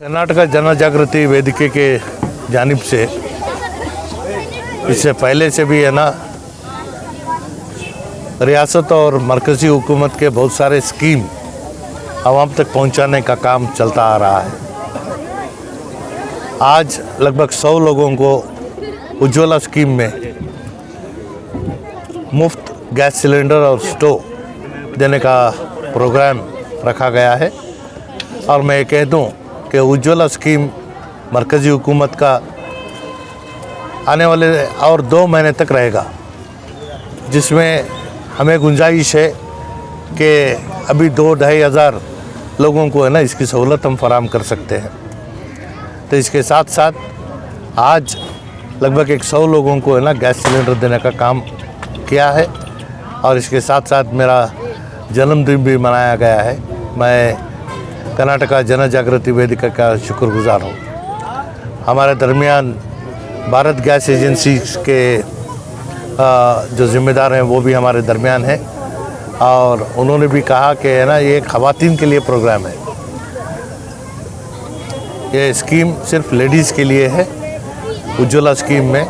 कर्नाटका जन जागृति वेदिके के जानिब से इससे पहले से भी है ना रियासत और मरकज़ी हुकूमत के बहुत सारे स्कीम आवाम तक पहुंचाने का काम चलता आ रहा है। आज लगभग 100 लोगों को उज्ज्वला स्कीम में मुफ्त गैस सिलेंडर और स्टोव देने का प्रोग्राम रखा गया है। और मैं ये कह दूं कि उज्ज्वला स्कीम मरकज़ी हुकूमत का आने वाले और 2 महीने तक रहेगा, जिसमें हमें गुंजाइश है कि अभी 2-2.5 हज़ार लोगों को है ना इसकी सहूलत हम फराहम कर सकते हैं। तो इसके साथ साथ आज लगभग 100 लोगों को है ना गैस सिलेंडर देने का काम किया है। और इसके साथ साथ मेरा जन्मदिन भी मनाया गया है। मैं कर्नाटका जन जागृति वेदिका का शुक्रगुजार हूँ। हमारे दरमियान भारत गैस एजेंसी के जो ज़िम्मेदार हैं वो भी हमारे दरमियान हैं और उन्होंने भी कहा कि है ना ये ख़वातीन के लिए प्रोग्राम है। ये स्कीम सिर्फ लेडीज़ के लिए है उज्ज्वला स्कीम में।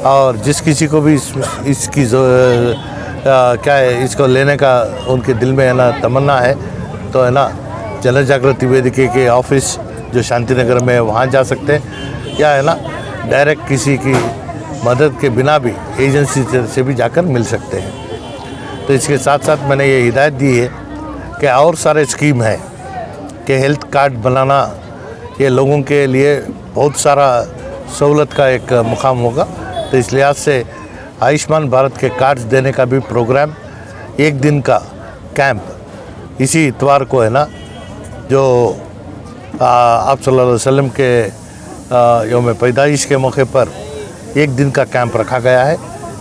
और जिस किसी को भी इसकी क्या है इसको लेने का उनके दिल में है ना तमन्ना है तो है ना जन जागृति वेदिके के ऑफिस जो शांति नगर में है वहाँ जा सकते हैं, या है ना डायरेक्ट किसी की मदद के बिना भी एजेंसी से भी जाकर मिल सकते हैं। तो इसके साथ साथ मैंने ये हिदायत दी है कि और सारे स्कीम हैं कि हेल्थ कार्ड बनाना, ये लोगों के लिए बहुत सारा सहूलत का एक मुकाम होगा। तो इस लिहाज से आयुष्मान भारत के कार्ड्स देने का भी प्रोग्राम 1 दिन का कैंप इसी इतवार को है ना जो आप सल्लल्लाहु अलैहि वसल्लम के यौम पैदाइश के मौके पर 1 दिन का कैंप रखा गया है।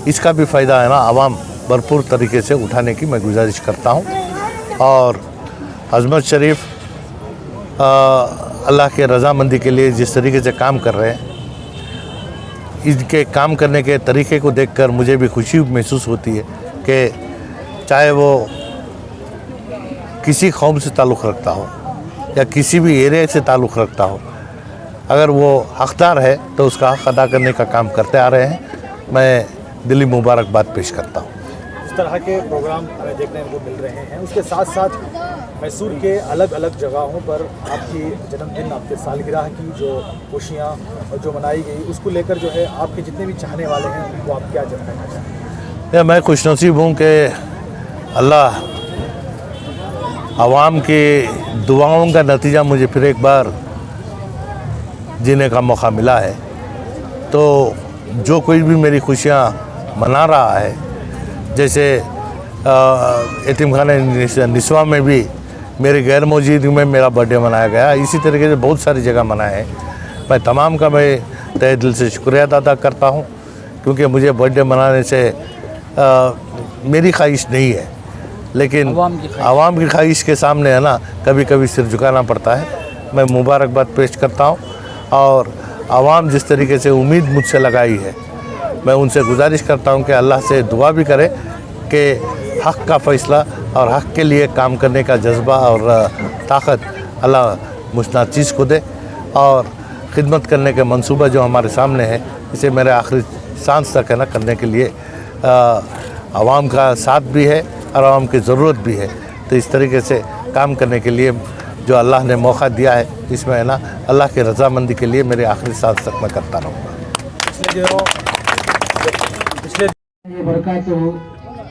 इसका भी फ़ायदा है ना आवाम भरपूर तरीके से उठाने की मैं गुजारिश करता हूँ। और अजमत शरीफ अल्लाह के रज़ामंदी के लिए जिस तरीके से काम कर रहे हैं, इनके काम करने के तरीके को देखकर मुझे भी खुशी महसूस होती है कि चाहे वो किसी कौम से ताल्लुक़ रखता हो या किसी भी एरिया से ताल्लुक़ रखता हो, अगर वो हक़दार है तो उसका हक़ अदा करने का काम करते आ रहे हैं। मैं दिली मुबारकबाद पेश करता हूँ। इस तरह के प्रोग्राम हमें देखने को मिल रहे हैं। उसके साथ साथ मैसूर के अलग अलग जगहों पर आपकी जन्मदिन, आपके सालगिरह की जो खुशियाँ जो मनाई गई, उसको लेकर जो है आपके जितने भी चाहने वाले हैं उनको आप क्या जताना चाहते हैं? मैं खुशनसीब हूँ कि अल्लाह आवाम की दुआओं का नतीजा मुझे फिर एक बार जीने का मौका मिला है। तो जो कोई भी मेरी खुशियाँ मना रहा है, जैसे यतीम खाना निस्वा में भी मेरे गैर मौजूदगी में मेरा बर्थडे मनाया गया, इसी तरीके से बहुत सारी जगह मनाए हैं। मैं तमाम का मैं तहे दिल से शुक्रिया अदा करता हूँ, क्योंकि मुझे बर्थडे मनाने से मेरी ख्वाहिश नहीं है, लेकिन आवाम की ख्वाहिश के सामने है ना कभी कभी सिर झुकाना पड़ता है। मैं मुबारकबाद पेश करता हूँ और आवाम जिस तरीके से उम्मीद मुझसे लगाई है, मैं उनसे गुजारिश करता हूँ कि अल्लाह से दुआ भी करें कि हक़ का फ़ैसला और हक़ के लिए काम करने का जज्बा और ताकत अल्लाह मुझ नाचीज़ को दे। और ख़िदमत करने के मंसूबा जो हमारे सामने है, इसे मेरे आखिरी सांस तक है ना करने के लिए आवाम का साथ भी है और आवाम की ज़रूरत भी है। तो इस तरीके से काम करने के लिए जो अल्लाह ने मौका दिया है, इसमें है ना अल्लाह की रज़ामंदी के लिए मेरे आखिरी सांस तक मैं करता रहूँगा। पिछले बरकत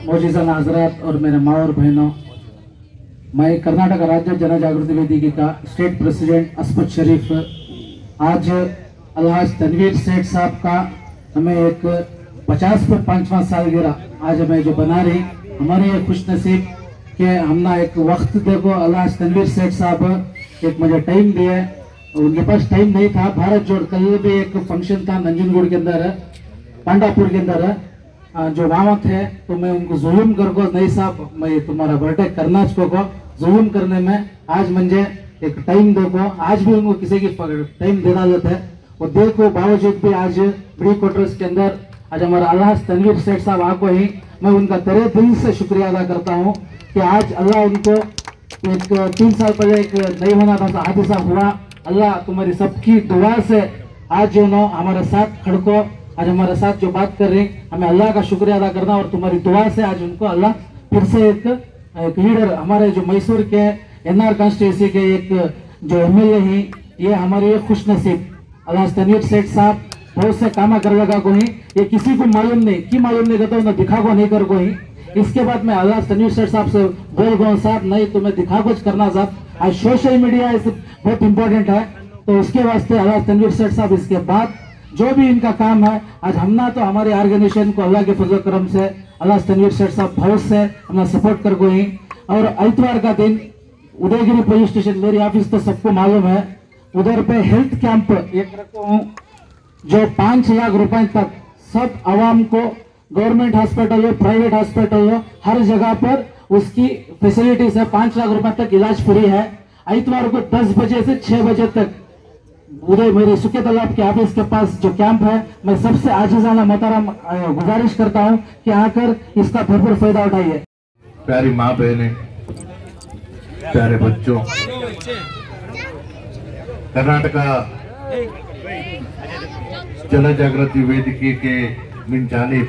मोजिज़ा नाज़रात और मेरे माँ और बहनों, मैं कर्नाटक राज्य जन जागृति वेदिका का स्टेट प्रेसिडेंट असमत शरीफ, आज अलहाज तनवीर सेठ साहब का हमें एक 50वां सालगिरह आज हमें जो बना रही, हमारे ये खुश नसीब कि हमने एक वक्त देखो अलहाज तनवीर सेठ साहब एक मुझे टाइम दिया, उनके पास टाइम नहीं था। भारत जोड़ कल भी एक फंक्शन था नंजनगुड़ के अंदर, पांडापुर के अंदर, जो वहाँ थे, तो मैं उनको जुलूम कर को नहीं साहब मैं तुम्हारा बर्थडे करना को जुलूम करने में आज मुझे एक टाइम देखो, आज भी उनको किसी की टाइम दे देते हैं। और देखो बावजूद भी आज बड़ी क्वार्टर्स के अंदर आज हमारा अलहाज तनवीर सेठ साहब आपको ही मैं उनका तहे दिल से शुक्रिया अदा करता हूँ कि आज अल्लाह उनको एक 3 साल पहले एक नहीं होना था हादसा हुआ, अल्लाह तुम्हारी सबकी दुआ से आज जो नो हमारे साथ खड़को, आज हमारे साथ जो बात कर रहे हैं, हमें अल्लाह का शुक्रिया अदा करना और तुम्हारी दुआ से आज उनको अल्लाह फिर से एक लीडर हमारे जो मैसूर के एनआर कॉन्स्टिट्यूंसी के एक जो एमएलए हैं, ये हमारे ये खुश नसीब अल्लाह तनवीर सेठ साहब बहुत से काम कर लगा को ही, ये किसी को मालूम नहीं कि मालूम नहीं करता, उन्हें दिखा को नहीं कर को ही। इसके बाद मैं अल्लाह तनवीर सेठ साहब से बोल गया साहब नहीं तुम्हें दिखा कुछ करना साहब, आज सोशल मीडिया इस बहुत इंपॉर्टेंट है, तो उसके वास्ते अल्लाह तनवीर सेठ साहब इसके बाद जो भी इनका काम है, आज हमना तो हमारे ऑर्गेनाइजेशन को अल्लाह के फजल करम से अल्लाह तनवीर सेठ साहब बहुत से हमने सपोर्ट कर को ही। और इतवार का दिन उदयगिरी पुलिस स्टेशन मेरी ऑफिस तो सबको मालूम है, उधर पे हेल्थ कैंप एक रखता हूँ जो 5 लाख रुपए तक सब आवाम को, गवर्नमेंट हॉस्पिटल हो प्राइवेट हॉस्पिटल हो हर जगह पर उसकी फैसिलिटीज है, 5 लाख रुपए तक इलाज फ्री है। इतवार को 10 बजे से 6 बजे तक उधर मेरे सुके तालाब के ऑफिस के पास जो कैंप है, मैं सबसे आजिजाना मोहतरम गुजारिश करता हूं कि आकर इसका भरपूर फायदा उठाइए। प्यारी माँ बहनें, प्यारे बच्चों, कर्नाटका जन जागृति वेदिके के मिन जानिब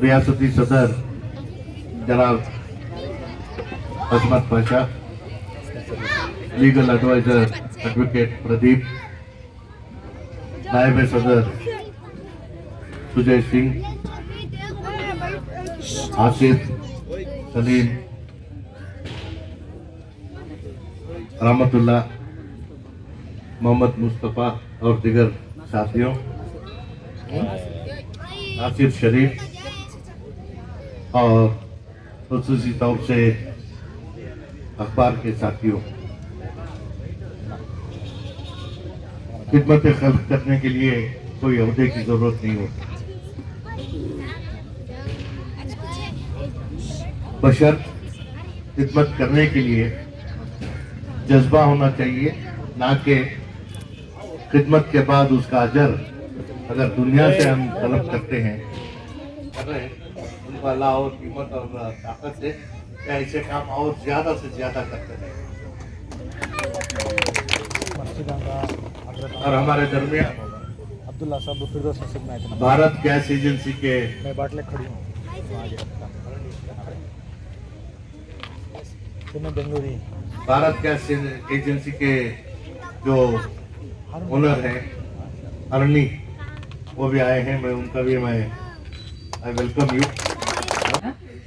रियासती सदर जनाब Azmat Pasha, legal adviser advocate Pradeep, नायब सदर सुजय सिंह, आसिफ सलीम, रहमतुल्लाह, मोहम्मद मुस्तफ़ा और दिगर साथियों, नासिर शरीफ और खुसूसी तौर से अखबार के साथियों, खिदमत खल्क करने के लिए कोई अहदे की जरूरत नहीं होती, बशर्त खिदमत करने के लिए जज्बा होना चाहिए, ना कि खिदमत के बाद उसका अजर अगर दुनिया से हम तलब करते हैं, उनका अल्लाह और कीमत और ताकत से ऐसे काम और ज्यादा से ज्यादा करते हैं। और हमारे दरमियान अब्दुल्ला साहब फिरदौस नसीब में आए थे, भारत गैस एजेंसी के मैं बाटले खड़ी हूँ, मैं बेंगलुरु, भारत गैस एजेंसी के जो ओनर हैं अरणी, वो भी आए हैं, मैं उनका भी I welcome you.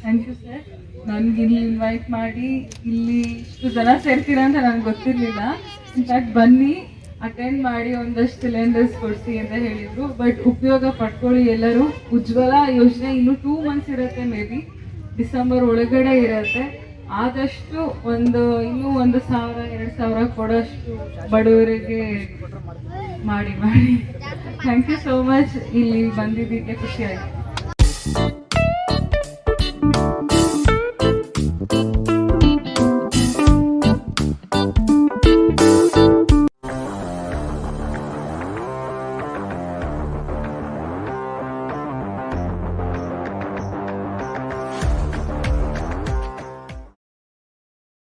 Thank you sir. ನನಗೆ ಇಲ್ಲಿ ಇನ್ವೈಟ್ ಮಾಡಿ ಇಲ್ಲಿ ಇಷ್ಟು ಜನ ಸೇರ್ತೀರಾ ಅಂತ ನನಗೆ ಗೊತ್ತಿರಲಿಲ್ಲ. ಇನ್ಫ್ಯಾಕ್ಟ್ ಬನ್ನಿ ಅಟೆಂಡ್ ಮಾಡಿ ಒಂದಷ್ಟು ಸಿಲಿಂಡರ್ಸ್ ಕೊಡಿಸಿ ಅಂತ ಹೇಳಿದರು. ಬಟ್ ಉಪಯೋಗ ಪಡ್ಕೊಳ್ಳಿ ಎಲ್ಲರೂ. ಉಜ್ವಲ ಯೋಜನೆ ಇನ್ನೂ 2 ಮಂತ್ಸ್ ಇರುತ್ತೆ, ಮೇ ಬಿ ಡಿಸೆಂಬರ್ ಒಳಗಡೆ ಇರುತ್ತೆ. ಆದಷ್ಟು ಇನ್ನೂ 1,000-2,000 ಕೊಡೋಷ್ಟು ಬಡವರಿಗೆ ಮಾಡಿ. Thank you so much. ಇಲ್ಲಿ ಬಂದಿದ್ದಕ್ಕೆ ಖುಷಿ ಆಯಿತು.